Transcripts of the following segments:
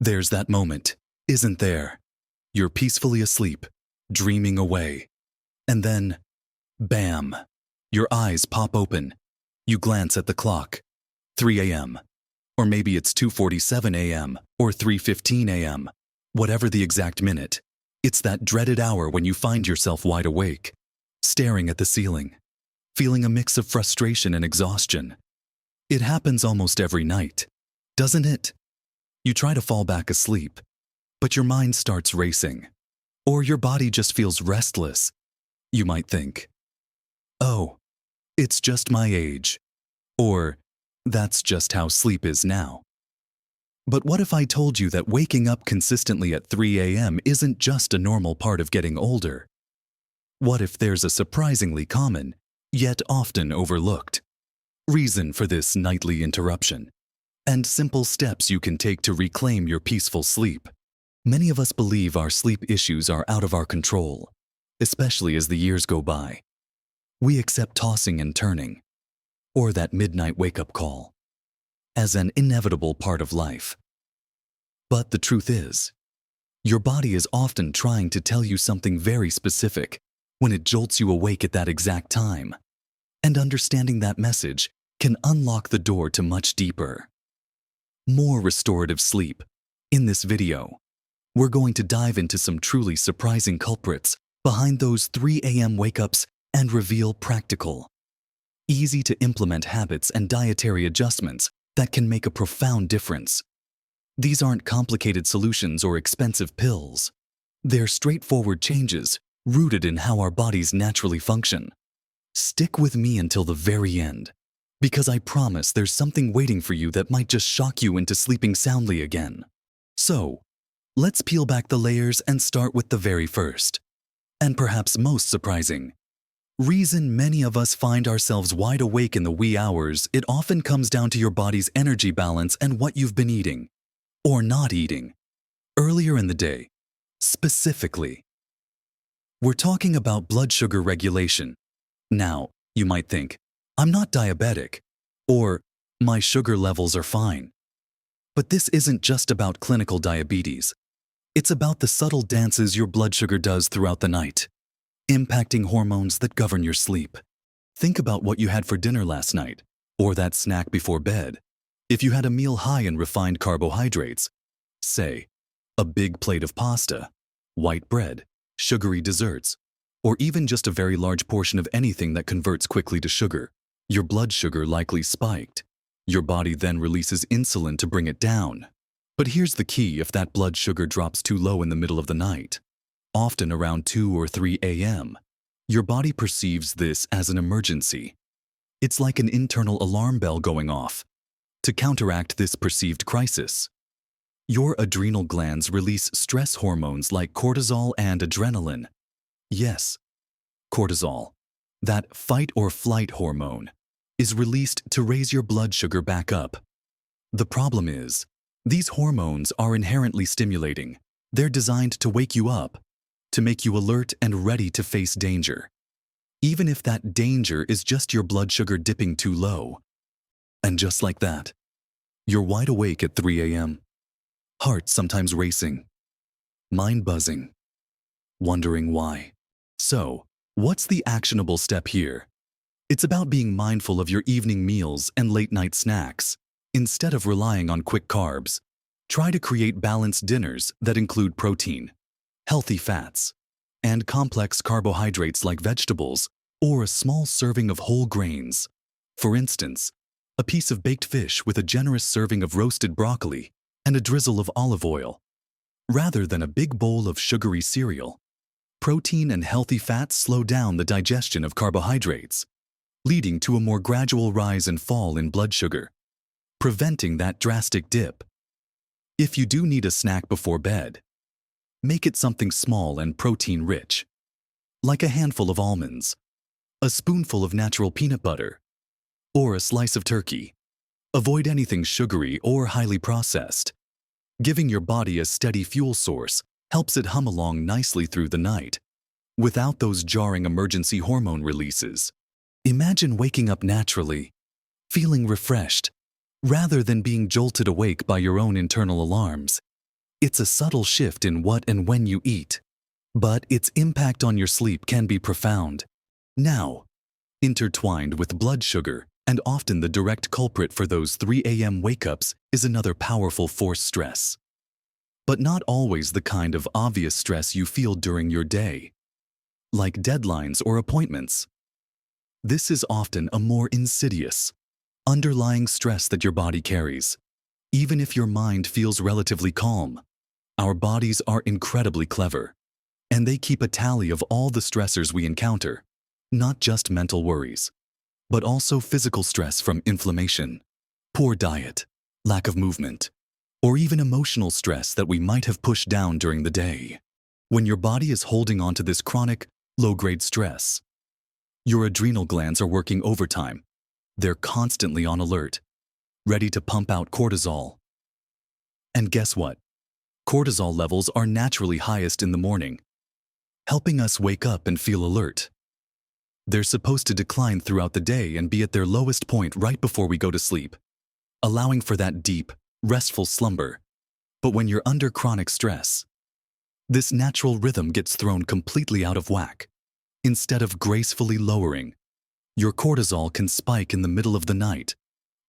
There's that moment, isn't there? You're peacefully asleep, dreaming away. And then, bam, your eyes pop open. You glance at the clock. 3 a.m. Or maybe it's 2:47 a.m. or 3:15 a.m. Whatever the exact minute, it's that dreaded hour when you find yourself wide awake, staring at the ceiling, feeling a mix of frustration and exhaustion. It happens almost every night, doesn't it? You try to fall back asleep, but your mind starts racing, or your body just feels restless. You might think, oh, it's just my age, or that's just how sleep is now. But what if I told you that waking up consistently at 3 a.m. isn't just a normal part of getting older? What if there's a surprisingly common, yet often overlooked, reason for this nightly interruption, and simple steps you can take to reclaim your peaceful sleep? Many of us believe our sleep issues are out of our control, especially as the years go by. We accept tossing and turning, or that midnight wake-up call, as an inevitable part of life. But the truth is, your body is often trying to tell you something very specific when it jolts you awake at that exact time. And understanding that message can unlock the door to much deeper, more restorative sleep. In this video, we're going to dive into some truly surprising culprits behind those 3 a.m. wake-ups and reveal practical, easy-to-implement habits and dietary adjustments that can make a profound difference. These aren't complicated solutions or expensive pills. They're straightforward changes rooted in how our bodies naturally function. Stick with me until the very end, because I promise there's something waiting for you that might just shock you into sleeping soundly again. So, let's peel back the layers and start with the very first, and perhaps most surprising, reason many of us find ourselves wide awake in the wee hours. It often comes down to your body's energy balance and what you've been eating, or not eating, earlier in the day. Specifically, we're talking about blood sugar regulation. Now, you might think, I'm not diabetic, or my sugar levels are fine. But this isn't just about clinical diabetes. It's about the subtle dances your blood sugar does throughout the night, impacting hormones that govern your sleep. Think about what you had for dinner last night, or that snack before bed. If you had a meal high in refined carbohydrates, say, a big plate of pasta, white bread, sugary desserts, or even just a very large portion of anything that converts quickly to sugar, your blood sugar likely spiked. Your body then releases insulin to bring it down. But here's the key: if that blood sugar drops too low in the middle of the night, often around 2 or 3 a.m., your body perceives this as an emergency. It's like an internal alarm bell going off. To counteract this perceived crisis, your adrenal glands release stress hormones like cortisol and adrenaline. Yes, cortisol, that fight or flight hormone, is released to raise your blood sugar back up. The problem is, these hormones are inherently stimulating. They're designed to wake you up, to make you alert and ready to face danger, even if that danger is just your blood sugar dipping too low. And just like that, you're wide awake at 3 a.m., heart sometimes racing, mind buzzing, wondering why. So, what's the actionable step here? It's about being mindful of your evening meals and late-night snacks. Instead of relying on quick carbs, try to create balanced dinners that include protein, healthy fats, and complex carbohydrates like vegetables, or a small serving of whole grains. For instance, a piece of baked fish with a generous serving of roasted broccoli and a drizzle of olive oil, rather than a big bowl of sugary cereal. Protein and healthy fats slow down the digestion of carbohydrates, leading to a more gradual rise and fall in blood sugar, preventing that drastic dip. If you do need a snack before bed, make it something small and protein-rich, like a handful of almonds, a spoonful of natural peanut butter, or a slice of turkey. Avoid anything sugary or highly processed. Giving your body a steady fuel source helps it hum along nicely through the night, without those jarring emergency hormone releases. Imagine waking up naturally, feeling refreshed, rather than being jolted awake by your own internal alarms. It's a subtle shift in what and when you eat, but its impact on your sleep can be profound. Now, intertwined with blood sugar, and often the direct culprit for those 3 a.m. wake-ups, is another powerful force stress. But not always the kind of obvious stress you feel during your day, like deadlines or appointments. This is often a more insidious, underlying stress that your body carries. Even if your mind feels relatively calm, our bodies are incredibly clever, and they keep a tally of all the stressors we encounter, not just mental worries, but also physical stress from inflammation, poor diet, lack of movement, or even emotional stress that we might have pushed down during the day. When your body is holding on to this chronic, low-grade stress, your adrenal glands are working overtime. They're constantly on alert, ready to pump out cortisol. And guess what? Cortisol levels are naturally highest in the morning, helping us wake up and feel alert. They're supposed to decline throughout the day and be at their lowest point right before we go to sleep, allowing for that deep, restful slumber. But when you're under chronic stress, this natural rhythm gets thrown completely out of whack. Instead of gracefully lowering, your cortisol can spike in the middle of the night,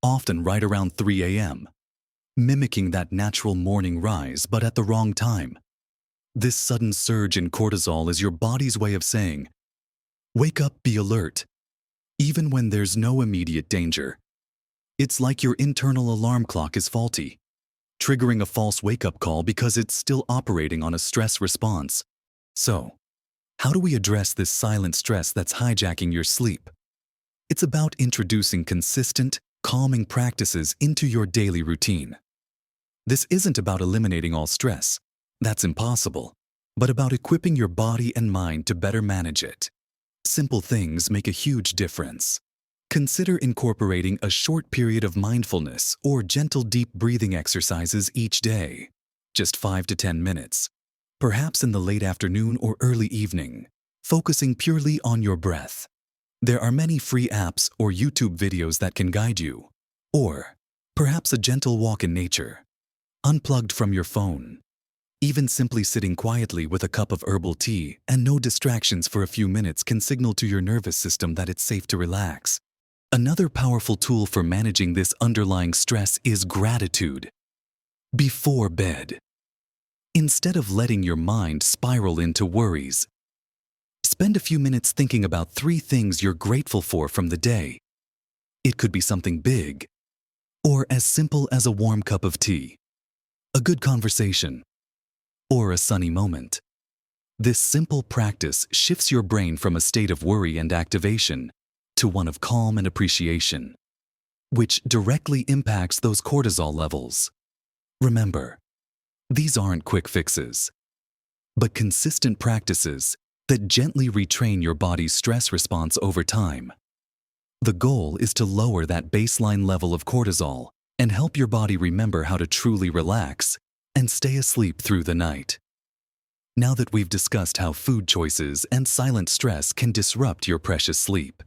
often right around 3 a.m., mimicking that natural morning rise but at the wrong time. This sudden surge in cortisol is your body's way of saying, "Wake up, be alert," even when there's no immediate danger. It's like your internal alarm clock is faulty, triggering a false wake-up call because it's still operating on a stress response. So, how do we address this silent stress that's hijacking your sleep? It's about introducing consistent, calming practices into your daily routine. This isn't about eliminating all stress, that's impossible, but about equipping your body and mind to better manage it. Simple things make a huge difference. Consider incorporating a short period of mindfulness or gentle deep breathing exercises each day, just 5 to 10 minutes, perhaps in the late afternoon or early evening, focusing purely on your breath. There are many free apps or YouTube videos that can guide you, or perhaps a gentle walk in nature, unplugged from your phone. Even simply sitting quietly with a cup of herbal tea and no distractions for a few minutes can signal to your nervous system that it's safe to relax. Another powerful tool for managing this underlying stress is gratitude. Before bed, instead of letting your mind spiral into worries, spend a few minutes thinking about 3 things you're grateful for from the day. It could be something big, or as simple as a warm cup of tea, a good conversation, or a sunny moment. This simple practice shifts your brain from a state of worry and activation to one of calm and appreciation, which directly impacts those cortisol levels. Remember, these aren't quick fixes, but consistent practices that gently retrain your body's stress response over time. The goal is to lower that baseline level of cortisol and help your body remember how to truly relax and stay asleep through the night. Now that we've discussed how food choices and silent stress can disrupt your precious sleep,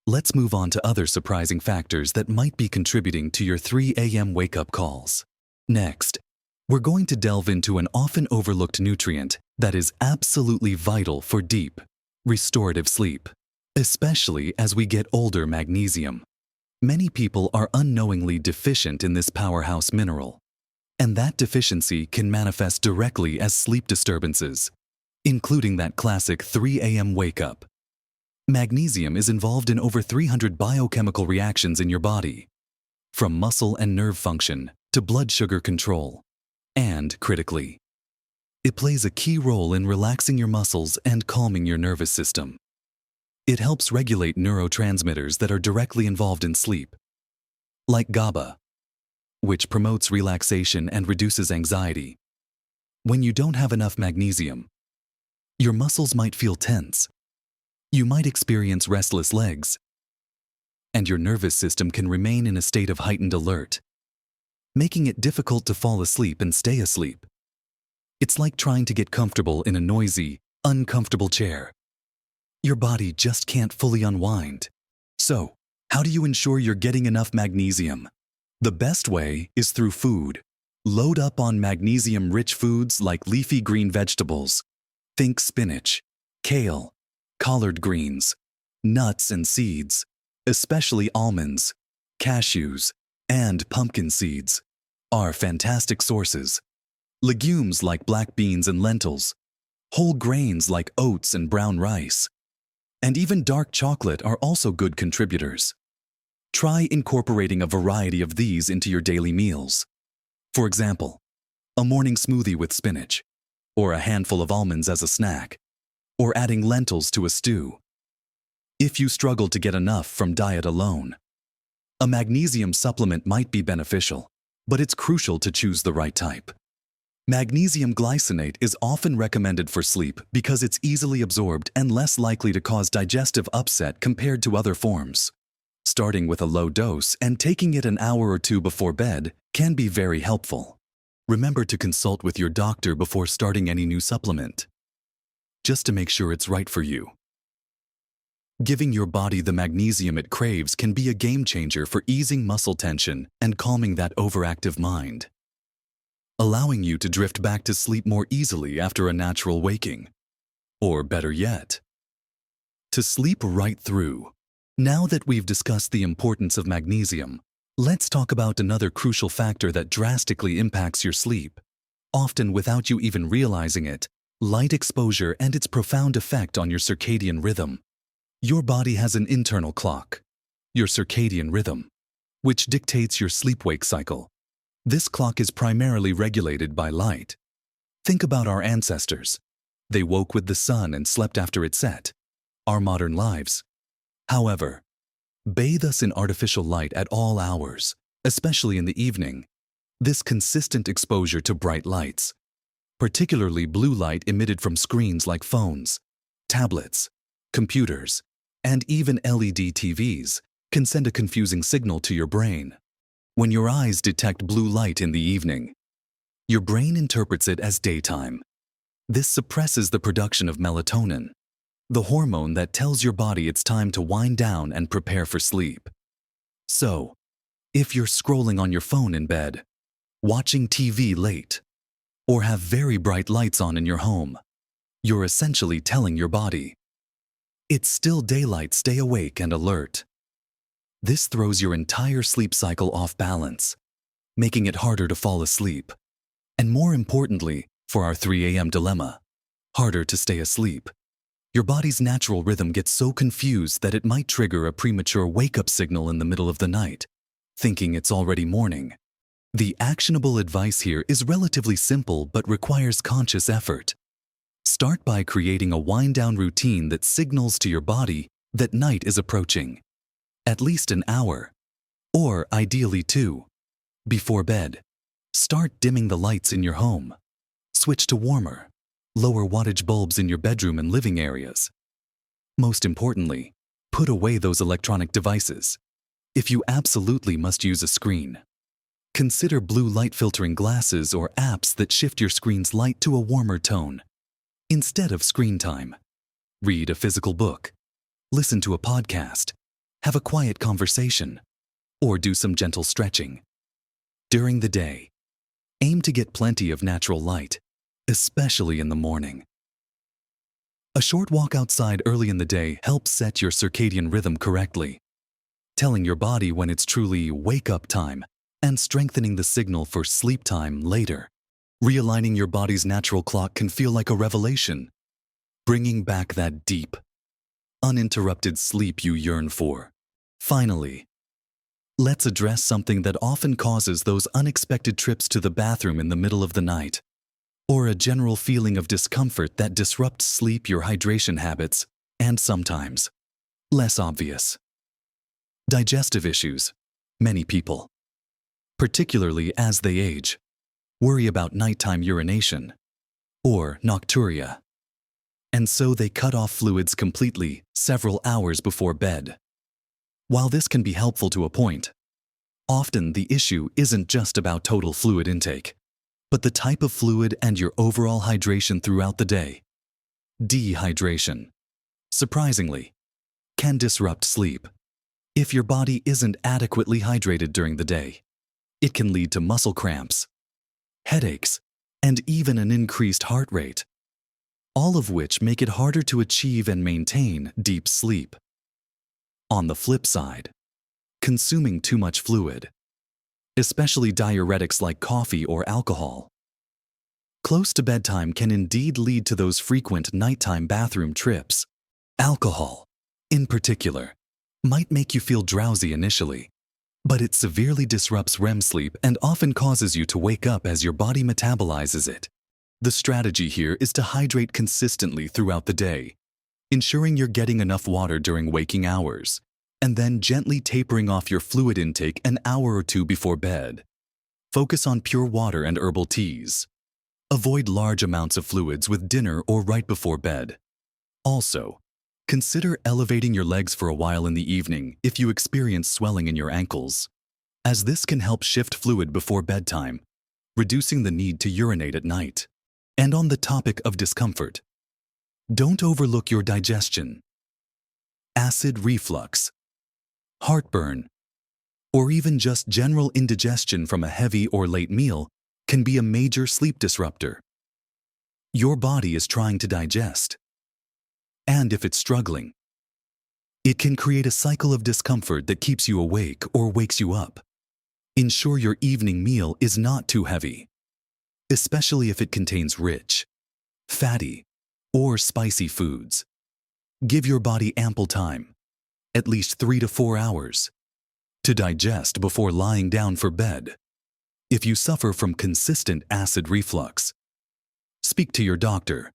let's move on to other surprising factors that might be contributing to your 3 a.m. wake-up calls. Next, we're going to delve into an often overlooked nutrient that is absolutely vital for deep, restorative sleep, especially as we get older: magnesium. Many people are unknowingly deficient in this powerhouse mineral, and that deficiency can manifest directly as sleep disturbances, including that classic 3 a.m. wake-up. Magnesium is involved in over 300 biochemical reactions in your body, from muscle and nerve function to blood sugar control. And, critically, it plays a key role in relaxing your muscles and calming your nervous system. It helps regulate neurotransmitters that are directly involved in sleep, like GABA, which promotes relaxation and reduces anxiety. When you don't have enough magnesium, your muscles might feel tense, you might experience restless legs, and your nervous system can remain in a state of heightened alert, making it difficult to fall asleep and stay asleep. It's like trying to get comfortable in a noisy, uncomfortable chair. Your body just can't fully unwind. So, how do you ensure you're getting enough magnesium? The best way is through food. Load up on magnesium-rich foods like leafy green vegetables. Think spinach, kale, collard greens, nuts and seeds, especially almonds, cashews, and pumpkin seeds, are fantastic sources. Legumes like black beans and lentils, whole grains like oats and brown rice, and even dark chocolate are also good contributors. Try incorporating a variety of these into your daily meals. For example, a morning smoothie with spinach, or a handful of almonds as a snack, or adding lentils to a stew. If you struggle to get enough from diet alone, a magnesium supplement might be beneficial, but it's crucial to choose the right type. Magnesium glycinate is often recommended for sleep because it's easily absorbed and less likely to cause digestive upset compared to other forms. Starting with a low dose and taking it an hour or two before bed can be very helpful. Remember to consult with your doctor before starting any new supplement, just to make sure it's right for you. Giving your body the magnesium it craves can be a game changer for easing muscle tension and calming that overactive mind, allowing you to drift back to sleep more easily after a natural waking. Or better yet, to sleep right through. Now that we've discussed the importance of magnesium, let's talk about another crucial factor that drastically impacts your sleep, often without you even realizing it: light exposure and its profound effect on your circadian rhythm. Your body has an internal clock, your circadian rhythm, which dictates your sleep-wake cycle. This clock is primarily regulated by light. Think about our ancestors. They woke with the sun and slept after it set. Our modern lives, however, bathe us in artificial light at all hours, especially in the evening. This consistent exposure to bright lights, particularly blue light emitted from screens like phones, tablets, computers, and even LED TVs, can send a confusing signal to your brain. When your eyes detect blue light in the evening, your brain interprets it as daytime. This suppresses the production of melatonin, the hormone that tells your body it's time to wind down and prepare for sleep. So, if you're scrolling on your phone in bed, watching TV late, or have very bright lights on in your home, you're essentially telling your body, "It's still daylight, stay awake and alert." This throws your entire sleep cycle off balance, making it harder to fall asleep. And more importantly, for our 3 a.m. dilemma, harder to stay asleep. Your body's natural rhythm gets so confused that it might trigger a premature wake-up signal in the middle of the night, thinking it's already morning. The actionable advice here is relatively simple but requires conscious effort. Start by creating a wind-down routine that signals to your body that night is approaching. At least an hour, or ideally 2, before bed. Start dimming the lights in your home. Switch to warmer, lower wattage bulbs in your bedroom and living areas. Most importantly, put away those electronic devices. If you absolutely must use a screen, consider blue light filtering glasses or apps that shift your screen's light to a warmer tone. Instead of screen time, read a physical book, listen to a podcast, have a quiet conversation, or do some gentle stretching. During the day, aim to get plenty of natural light, especially in the morning. A short walk outside early in the day helps set your circadian rhythm correctly, telling your body when it's truly wake-up time and strengthening the signal for sleep time later. Realigning your body's natural clock can feel like a revelation, bringing back that deep, uninterrupted sleep you yearn for. Finally, let's address something that often causes those unexpected trips to the bathroom in the middle of the night, or a general feeling of discomfort that disrupts sleep, your hydration habits, and sometimes, less obvious, digestive issues. Many people, particularly as they age, worry about nighttime urination, or nocturia, and so they cut off fluids completely several hours before bed. While this can be helpful to a point, often the issue isn't just about total fluid intake, but the type of fluid and your overall hydration throughout the day. Dehydration, surprisingly, can disrupt sleep. If your body isn't adequately hydrated during the day, it can lead to muscle cramps, headaches, and even an increased heart rate, all of which make it harder to achieve and maintain deep sleep. On the flip side, consuming too much fluid, especially diuretics like coffee or alcohol, close to bedtime can indeed lead to those frequent nighttime bathroom trips. Alcohol, in particular, might make you feel drowsy initially, but it severely disrupts REM sleep and often causes you to wake up as your body metabolizes it. The strategy here is to hydrate consistently throughout the day, ensuring you're getting enough water during waking hours, and then gently tapering off your fluid intake an hour or two before bed. Focus on pure water and herbal teas. Avoid large amounts of fluids with dinner or right before bed. Also, consider elevating your legs for a while in the evening if you experience swelling in your ankles, as this can help shift fluid before bedtime, reducing the need to urinate at night. And on the topic of discomfort, don't overlook your digestion. Acid reflux, heartburn, or even just general indigestion from a heavy or late meal can be a major sleep disruptor. Your body is trying to digest, and if it's struggling, it can create a cycle of discomfort that keeps you awake or wakes you up. Ensure your evening meal is not too heavy, especially if it contains rich, fatty, or spicy foods. Give your body ample time, at least 3 to 4 hours, to digest before lying down for bed. If you suffer from consistent acid reflux, speak to your doctor,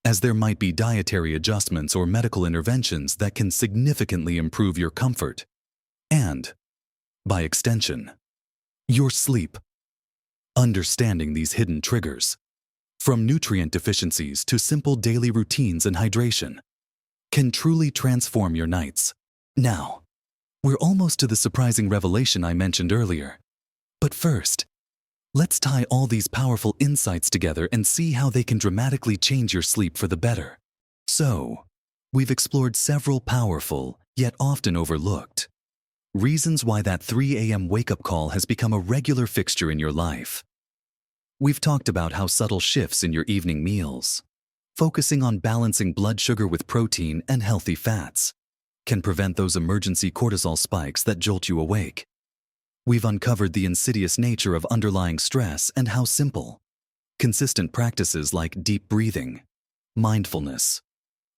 as there might be dietary adjustments or medical interventions that can significantly improve your comfort and, by extension, your sleep. Understanding these hidden triggers, from nutrient deficiencies to simple daily routines and hydration, can truly transform your nights. Now, we're almost to the surprising revelation I mentioned earlier. But first, let's tie all these powerful insights together and see how they can dramatically change your sleep for the better. So, we've explored several powerful, yet often overlooked, reasons why that 3 a.m. wake-up call has become a regular fixture in your life. We've talked about how subtle shifts in your evening meals, focusing on balancing blood sugar with protein and healthy fats, can prevent those emergency cortisol spikes that jolt you awake. We've uncovered the insidious nature of underlying stress and how simple, consistent practices like deep breathing, mindfulness,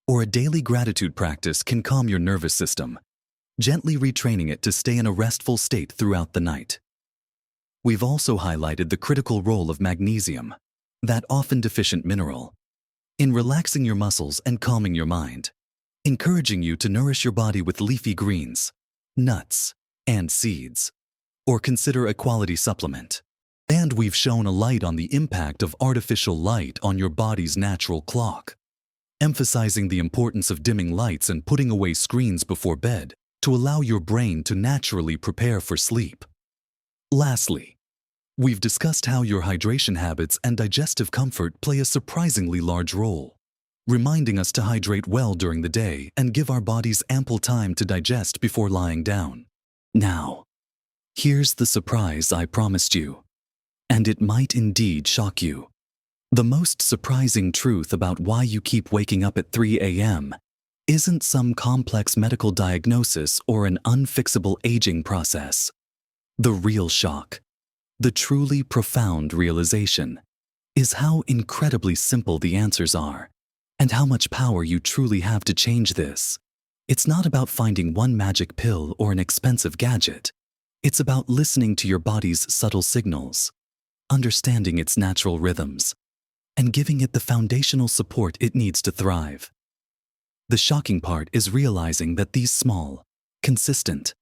or a daily gratitude practice can calm your nervous system, gently retraining it to stay in a restful state throughout the night. We've also highlighted the critical role of magnesium, that often deficient mineral, in relaxing your muscles and calming your mind, encouraging you to nourish your body with leafy greens, nuts, and seeds, or consider a quality supplement. And we've shown a light on the impact of artificial light on your body's natural clock, emphasizing the importance of dimming lights and putting away screens before bed to allow your brain to naturally prepare for sleep. Lastly, we've discussed how your hydration habits and digestive comfort play a surprisingly large role, reminding us to hydrate well during the day and give our bodies ample time to digest before lying down. Now, here's the surprise I promised you, and it might indeed shock you. The most surprising truth about why you keep waking up at 3 a.m. isn't some complex medical diagnosis or an unfixable aging process. The real shock, the truly profound realization, is how incredibly simple the answers are, and how much power you truly have to change this. It's not about finding one magic pill or an expensive gadget. It's about listening to your body's subtle signals, understanding its natural rhythms, and giving it the foundational support it needs to thrive. The shocking part is realizing that these small, consistent,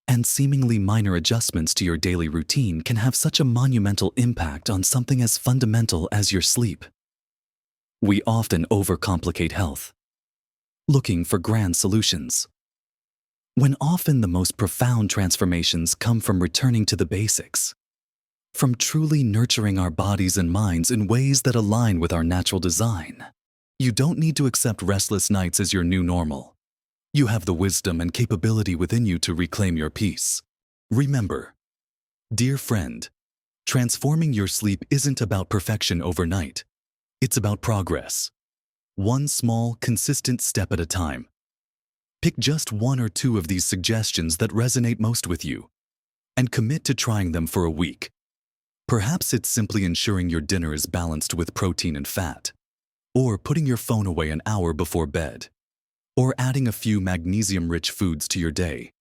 and seemingly minor adjustments to your daily routine can have such a monumental impact on something as fundamental as your sleep. We often overcomplicate health, looking for grand solutions, when often the most profound transformations come from returning to the basics, from truly nurturing our bodies and minds in ways that align with our natural design. You don't need to accept restless nights as your new normal. You have the wisdom and capability within you to reclaim your peace. Remember, dear friend, Transforming your sleep isn't about perfection overnight. It's about progress. One small, consistent step at a time. Pick just one or two of these suggestions that resonate most with you, and commit to trying them for a week. Perhaps it's simply ensuring your dinner is balanced with protein and fat, or putting your phone away an hour before bed, or adding a few magnesium-rich foods to your day.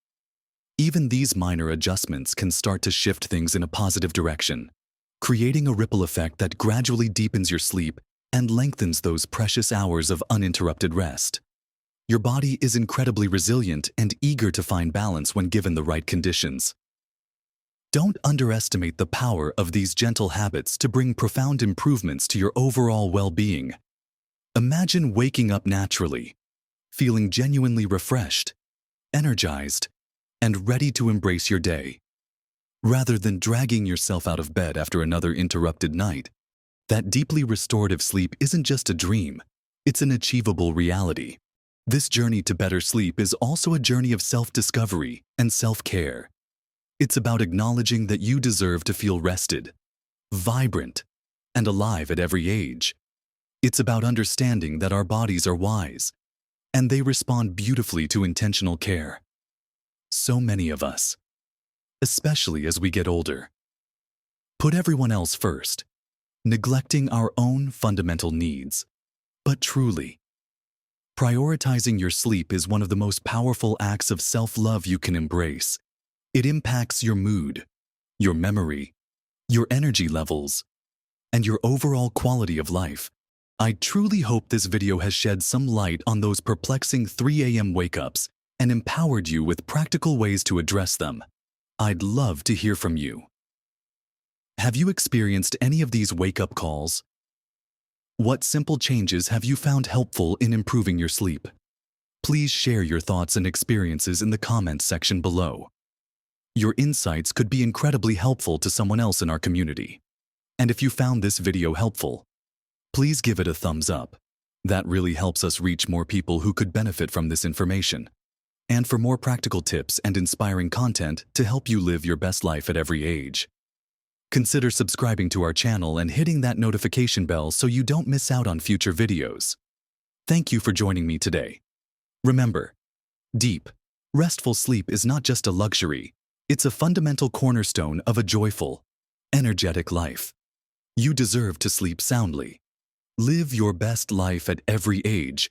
Even these minor adjustments can start to shift things in a positive direction, creating a ripple effect that gradually deepens your sleep and lengthens those precious hours of uninterrupted rest. Your body is incredibly resilient and eager to find balance when given the right conditions. Don't underestimate the power of these gentle habits to bring profound improvements to your overall well-being. Imagine waking up naturally, feeling genuinely refreshed, energized, and ready to embrace your day. Rather than dragging yourself out of bed after another interrupted night, that deeply restorative sleep isn't just a dream, it's an achievable reality. This journey to better sleep is also a journey of self-discovery and self-care. It's about acknowledging that you deserve to feel rested, vibrant, and alive at every age. It's about understanding that our bodies are wise, and they respond beautifully to intentional care. So many of us, especially as we get older, put everyone else first, neglecting our own fundamental needs. But truly, prioritizing your sleep is one of the most powerful acts of self-love you can embrace. It impacts your mood, your memory, your energy levels, and your overall quality of life. I truly hope this video has shed some light on those perplexing 3 a.m. wake-ups and empowered you with practical ways to address them. I'd love to hear from you. Have you experienced any of these wake-up calls? What simple changes have you found helpful in improving your sleep? Please share your thoughts and experiences in the comments section below. Your insights could be incredibly helpful to someone else in our community. And if you found this video helpful, please give it a thumbs up. That really helps us reach more people who could benefit from this information. And for more practical tips and inspiring content to help you live your best life at every age, consider subscribing to our channel and hitting that notification bell so you don't miss out on future videos. Thank you for joining me today. Remember, deep, restful sleep is not just a luxury, it's a fundamental cornerstone of a joyful, energetic life. You deserve to sleep soundly. Live your best life at every age,